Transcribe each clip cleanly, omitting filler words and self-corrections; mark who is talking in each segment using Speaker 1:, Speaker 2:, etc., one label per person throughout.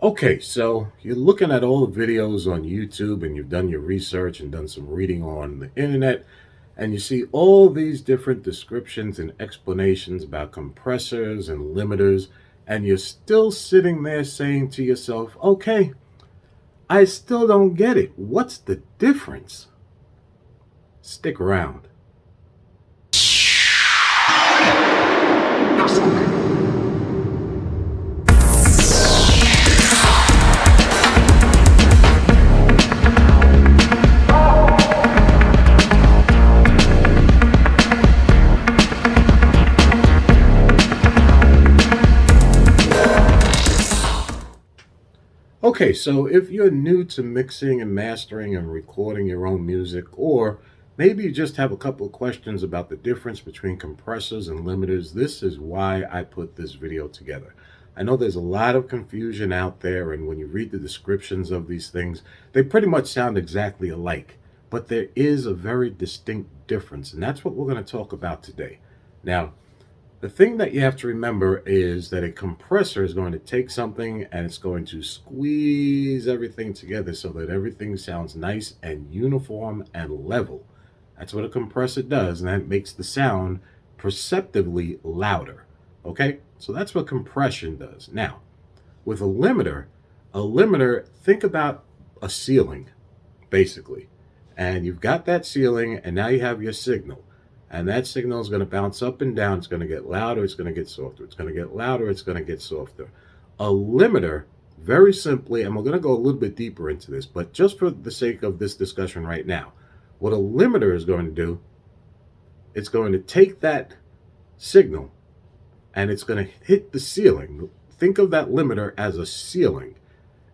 Speaker 1: Okay, so you're looking at all the videos on YouTube and you've done your research and done some reading on the internet, and you see all these different descriptions and explanations about compressors and limiters, and you're still sitting there saying to yourself, okay, I still don't get it. What's the difference? Stick around. Okay, so if you're new to mixing and mastering and recording your own music, or maybe you just have a couple of questions about the difference between compressors and limiters, this is why I put this video together. I know there's a lot of confusion out there, and when you read the descriptions of these things, they pretty much sound exactly alike, but there is a very distinct difference, and that's what we're going to talk about today. Now, the thing that you have to remember is that a compressor is going to take something and it's going to squeeze everything together so that everything sounds nice and uniform and level. That's what a compressor does, and that makes the sound perceptibly louder. Okay, so that's what compression does. Now, with a limiter, think about a ceiling, basically. And you've got that ceiling, and now you have your signal. And that signal is going to bounce up and down. It's going to get louder. It's going to get softer. It's going to get louder. It's going to get softer. A limiter, very simply, and we're going to go a little bit deeper into this, but just for the sake of this discussion right now, what a limiter is going to do, it's going to take that signal and it's going to hit the ceiling. Think of that limiter as a ceiling.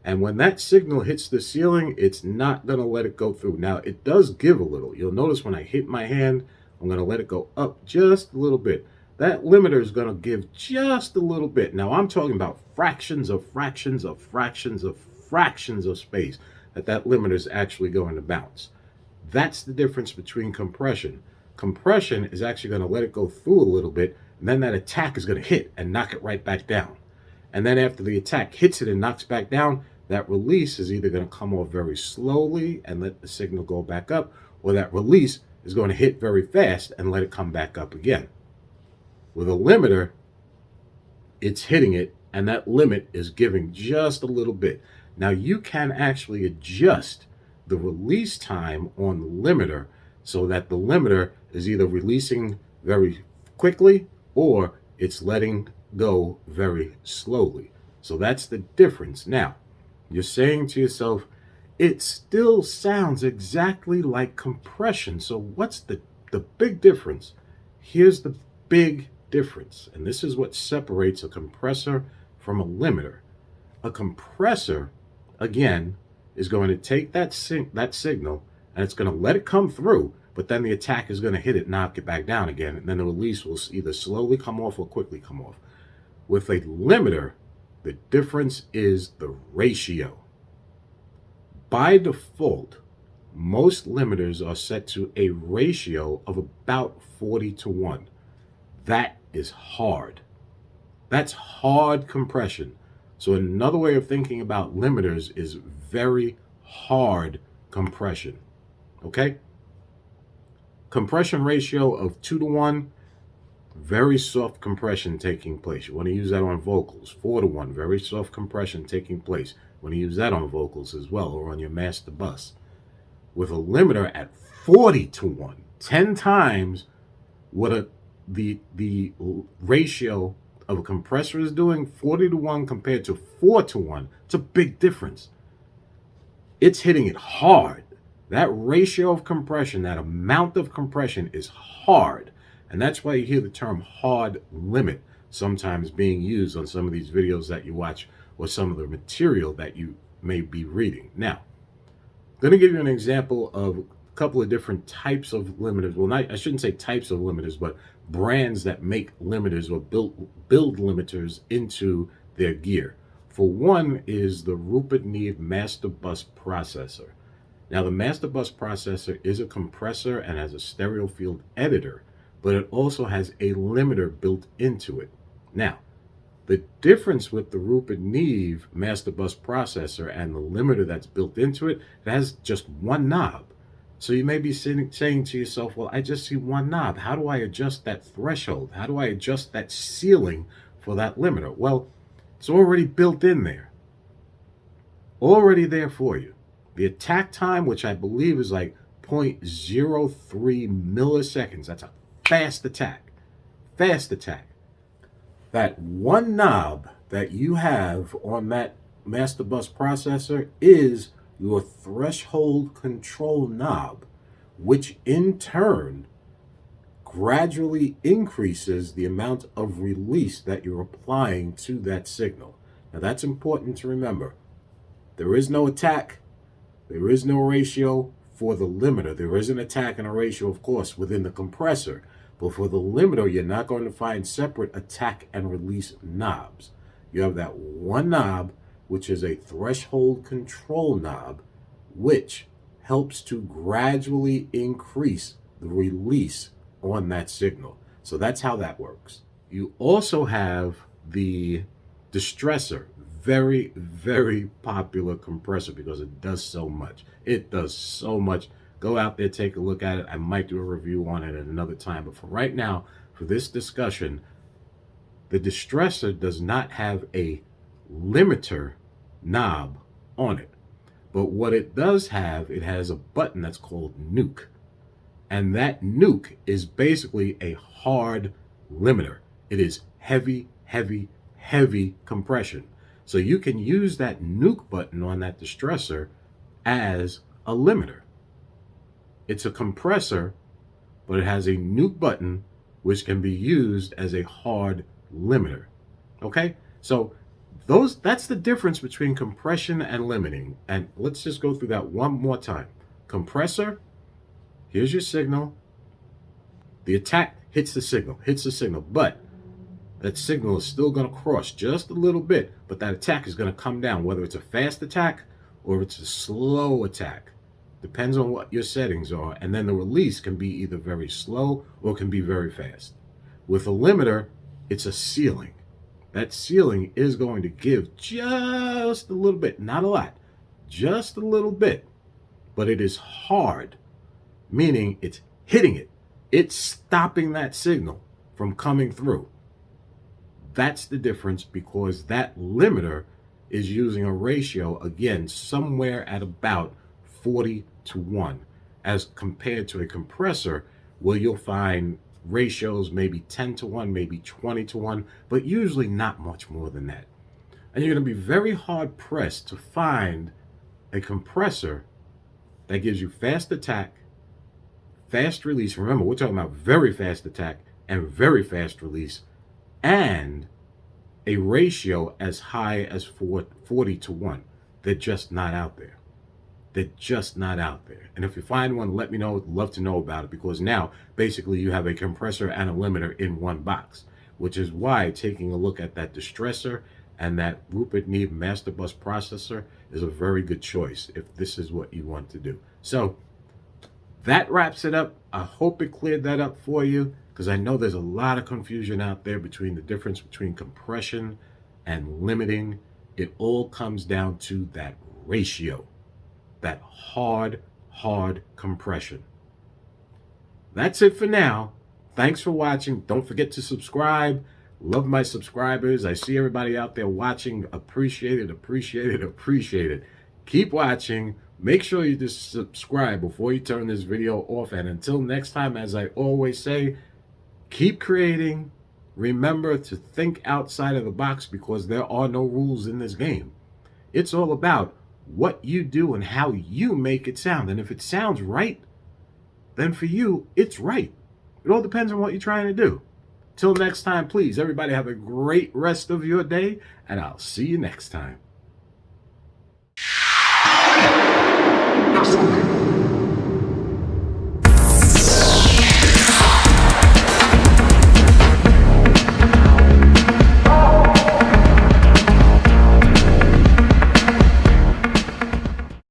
Speaker 1: And when that signal hits the ceiling, it's not going to let it go through. Now, it does give a little. You'll notice when I hit my hand, I'm going to let it go up just a little bit. That limiter is going to give just a little bit. Now, I'm talking about fractions of fractions of fractions of fractions of space that limiter is actually going to bounce. That's the difference between compression. Compression is actually going to let it go through a little bit, and then that attack is going to hit and knock it right back down. And then after the attack hits it and knocks back down, that release is either going to come off very slowly and let the signal go back up, or that release is going to hit very fast and let it come back up again. With a limiter, it's hitting it, and that limit is giving just a little bit. Now, you can actually adjust the release time on the limiter so that the limiter is either releasing very quickly or it's letting go very slowly. So that's the difference. Now, you're saying to yourself, it still sounds exactly like compression. So what's the big difference? Here's the big difference. And this is what separates a compressor from a limiter. A compressor, again, is going to take that signal and it's going to let it come through, but then the attack is going to hit it, knock it back down again, and then the release will either slowly come off or quickly come off. With a limiter, the difference is the ratio. By default, most limiters are set to a ratio of about 40-1. That is hard. That's hard compression. So another way of thinking about limiters is very hard compression. Okay? Compression ratio of 2-1, very soft compression taking place. You want to use that on vocals. 4-1, very soft compression taking place. You want to use that on vocals as well, or on your master bus. With a limiter at 40-1, 10 times what the ratio of a compressor is doing, 40-1 compared to 4-1. It's a big difference. It's hitting it hard. That ratio of compression, that amount of compression is hard. And that's why you hear the term hard limit sometimes being used on some of these videos that you watch or some of the material that you may be reading. Now, I'm going to give you an example of a couple of different types of limiters. Well, I shouldn't say types of limiters, but brands that make limiters or build limiters into their gear. For one is the Rupert Neve Master Bus Processor. Now, the Master Bus Processor is a compressor and has a stereo field editor, but it also has a limiter built into it. Now, The difference with the Rupert Neve master bus processor and the limiter that's built into it, it has just one knob. So you may be saying to yourself, well, I just see one knob. How do I adjust that threshold? How do I adjust that ceiling for that limiter? Well, it's already built in there. Already there for you. The attack time, which I believe is like 0.03 milliseconds. That's a fast attack. Fast attack. That one knob that you have on that master bus processor is your threshold control knob, which in turn gradually increases the amount of release that you're applying to that signal. Now that's important to remember. There is no attack, there is no ratio for the limiter. There is an attack and a ratio, of course, within the compressor. But for the limiter, you're not going to find separate attack and release knobs. You have that one knob, which is a threshold control knob, which helps to gradually increase the release on that signal. So that's how that works. You also have the distressor. Very, very popular compressor because it does so much. It does so much. Go out there, take a look at it. I might do a review on it at another time. But for right now, for this discussion, the distressor does not have a limiter knob on it. But what it does have, it has a button that's called nuke. And that nuke is basically a hard limiter. It is heavy, heavy, heavy compression. So you can use that nuke button on that distressor as a limiter. It's a compressor, but it has a nuke button which can be used as a hard limiter. Okay? So that's the difference between compression and limiting. And let's just go through that one more time. Compressor, here's your signal. The attack hits the signal, but that signal is still going to cross just a little bit, but that attack is going to come down, whether it's a fast attack or it's a slow attack. Depends on what your settings are. And then the release can be either very slow or can be very fast. With a limiter, it's a ceiling. That ceiling is going to give just a little bit, not a lot, just a little bit, but it is hard, meaning it's hitting it. It's stopping that signal from coming through. That's the difference, because that limiter is using a ratio, again, somewhere at about 40:1, as compared to a compressor where you'll find ratios maybe 10:1, maybe 20:1, but usually not much more than that. And you're going to be very hard pressed to find a compressor that gives you fast attack, fast release. Remember, we're talking about very fast attack and very fast release, and a ratio as high as 40:1. They're just not out there. They're just not out there. And if you find one, let me know. I'd love to know about it, because now basically you have a compressor and a limiter in one box, which is why taking a look at that distressor and that Rupert Neve master bus processor is a very good choice if this is what you want to do. So that wraps it up. I hope it cleared that up for you, because I know there's a lot of confusion out there between the difference between compression and limiting. It all comes down to that ratio, that hard compression. That's it for now. Thanks for watching. Don't forget to subscribe. Love my subscribers. I see everybody out there watching. Appreciate it. Keep watching. Make sure you just subscribe before you turn this video off. And until next time, as I always say, keep creating. Remember to think outside of the box, because there are no rules in this game. It's all about what you do and how you make it sound. And if it sounds right, then for you, it's right. It all depends on what you're trying to do. Till next time, please, everybody have a great rest of your day, and I'll see you next time.